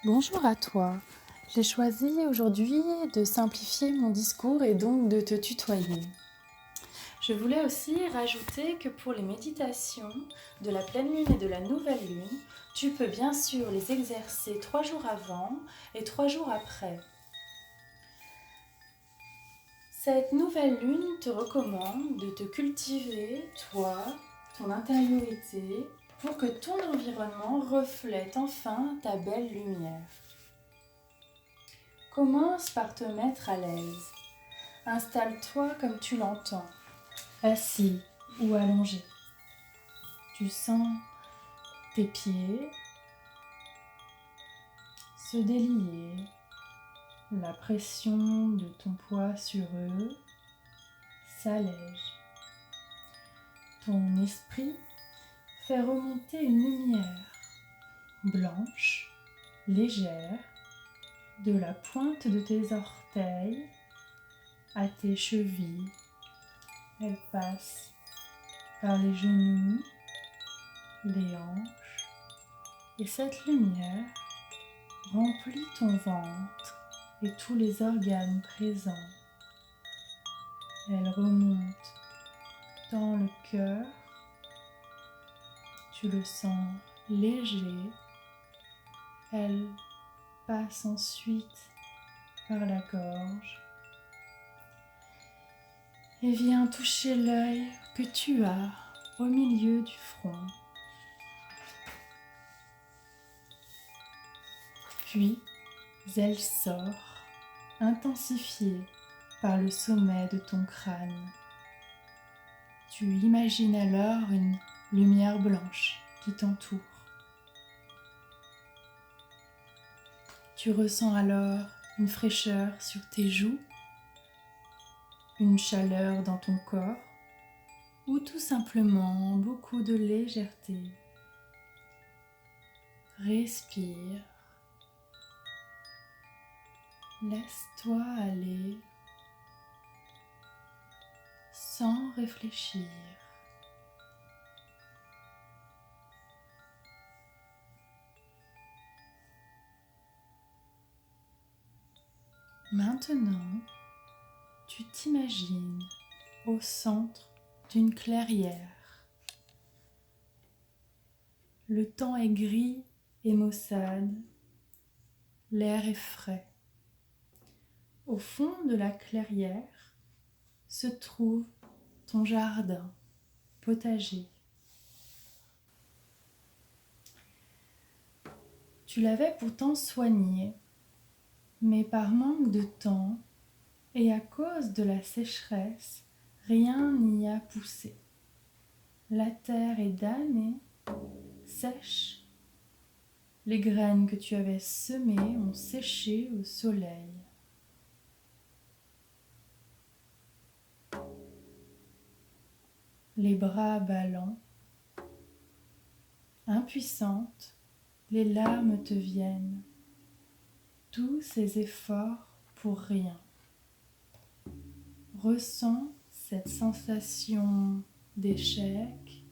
Bonjour à toi. J'ai choisi aujourd'hui de simplifier mon discours et donc de te tutoyer. Je voulais aussi rajouter que pour les méditations de la pleine lune et de la nouvelle lune, tu peux bien sûr les exercer 3 jours avant et 3 jours après. Cette nouvelle lune te recommande de te cultiver, toi, ton intériorité, pour que ton environnement reflète enfin ta belle lumière. Commence par te mettre à l'aise. Installe-toi comme tu l'entends, assis ou allongé. Tu sens tes pieds se délier, la pression de ton poids sur eux s'allège. Ton esprit fait remonter une lumière blanche, légère, de la pointe de tes orteils à tes chevilles. Elle passe par les genoux, les hanches, et cette lumière remplit ton ventre et tous les organes présents. Elle remonte dans le cœur, tu le sens léger. Elle passe ensuite par la gorge et vient toucher l'œil que tu as au milieu du front. Puis, elle sort, intensifiée par le sommet de ton crâne. Tu imagines alors une lumière blanche qui t'entoure. Tu ressens alors une fraîcheur sur tes joues, une chaleur dans ton corps ou tout simplement beaucoup de légèreté. Respire. Laisse-toi aller sans réfléchir. Maintenant, tu t'imagines au centre d'une clairière. Le temps est gris et maussade, l'air est frais. Au fond de la clairière se trouve ton jardin, potager. Tu l'avais pourtant soigné, mais par manque de temps et à cause de la sécheresse, rien n'y a poussé. La terre est damnée, sèche. Les graines que tu avais semées ont séché au soleil. Les bras ballants, impuissante, les larmes te viennent. Tous ces efforts pour rien. Ressens cette sensation d'échec,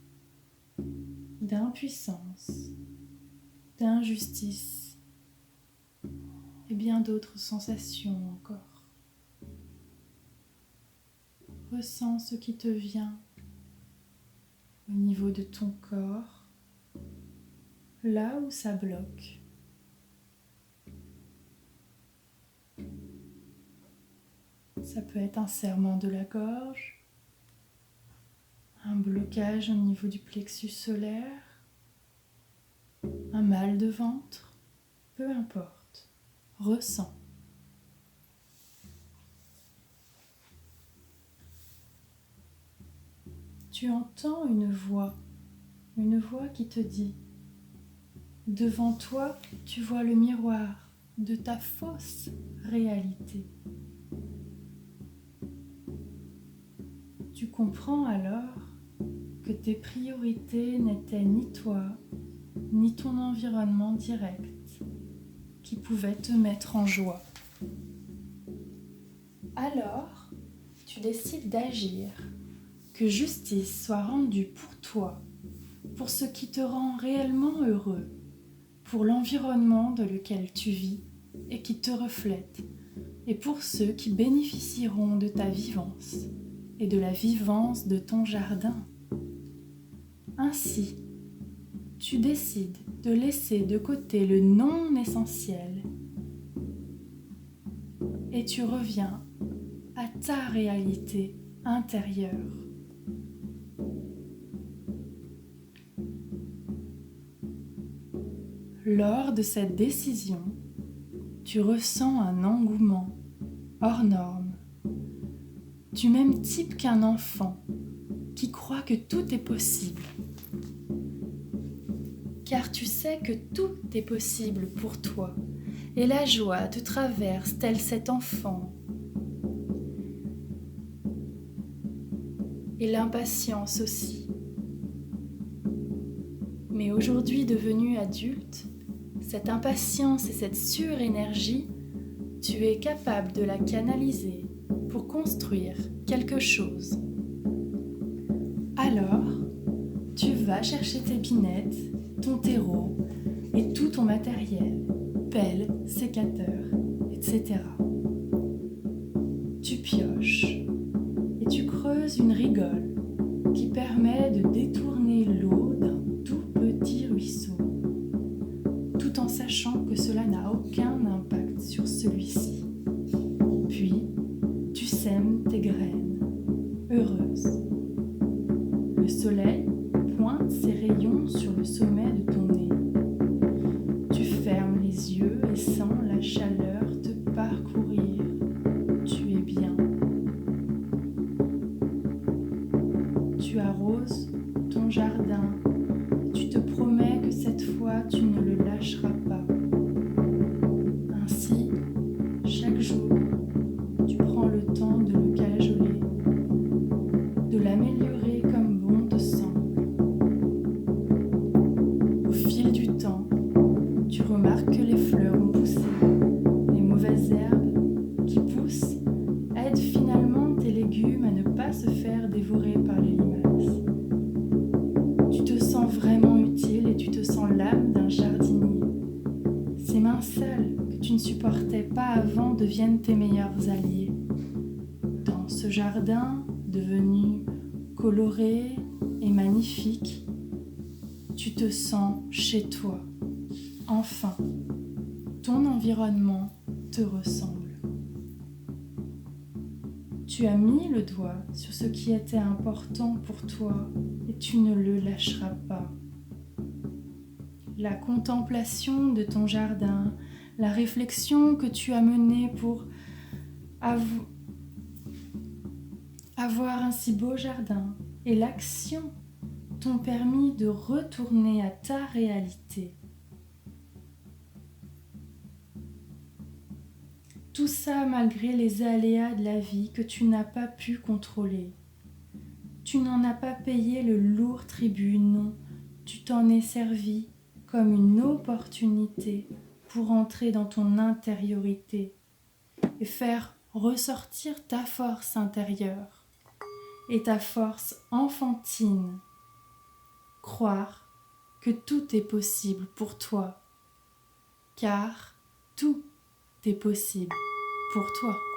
d'impuissance, d'injustice et bien d'autres sensations encore. Ressens ce qui te vient au niveau de ton corps, là où ça bloque. Ça peut être un serrement de la gorge, un blocage au niveau du plexus solaire, un mal de ventre, peu importe. Ressens. Tu entends une voix qui te dit « Devant toi, tu vois le miroir de ta fausse réalité. » Tu comprends alors que tes priorités n'étaient ni toi, ni ton environnement direct qui pouvait te mettre en joie. Alors, tu décides d'agir, que justice soit rendue pour toi, pour ce qui te rend réellement heureux, pour l'environnement dans lequel tu vis et qui te reflète, et pour ceux qui bénéficieront de ta vivance et de la vivance de ton jardin. Ainsi, tu décides de laisser de côté le non essentiel et tu reviens à ta réalité intérieure. Lors de cette décision, tu ressens un engouement hors norme, du même type qu'un enfant qui croit que tout est possible. Car tu sais que tout est possible pour toi et la joie te traverse tel cet enfant. Et l'impatience aussi. Mais aujourd'hui devenu adulte, cette impatience et cette surénergie, tu es capable de la canaliser pour construire quelque chose. Alors, tu vas chercher tes binettes, ton terreau et tout ton matériel, pelle, sécateur, etc. Tu pioches et tu creuses une rigole qui permet de détourner l'eau d'un tout petit ruisseau, tout en sachant que cela n'a aucun impact sur celui-ci. Puis, tu sèmes tes graines, heureuses. Le soleil pointe ses rayons sur le sommet de ton nez. Tu fermes les yeux et sens la chaleur te parcourir. Tu es bien. Tu arroses ton jardin. Tu te promets que cette fois tu ne le lâcheras pas. Ainsi, chaque jour, tu prends le temps de le cajoler, de l'améliorer comme bon te semble. Au fil du temps, tu remarques que les fleurs ont poussé, les mauvaises herbes qui poussent aident finalement tes légumes à ne pas se faire dévorer par les limaces. Tu te sens vraiment utile et tu te sens l'âme d'un jardinier. Ces mains sales que tu ne supportais pas avant deviennent tes meilleurs alliés. Dans ce jardin devenu coloré et magnifique, tu te sens chez toi. Enfin, ton environnement te ressemble. Tu as mis le doigt sur ce qui était important pour toi et tu ne le lâcheras pas. La contemplation de ton jardin, la réflexion que tu as menée pour avoir un si beau jardin et l'action t'ont permis de retourner à ta réalité. Tout ça malgré les aléas de la vie que tu n'as pas pu contrôler. Tu n'en as pas payé le lourd tribut, non. Tu t'en es servi comme une opportunité pour entrer dans ton intériorité et faire ressortir ta force intérieure et ta force enfantine. Croire que tout est possible pour toi, car tout est possible pour toi.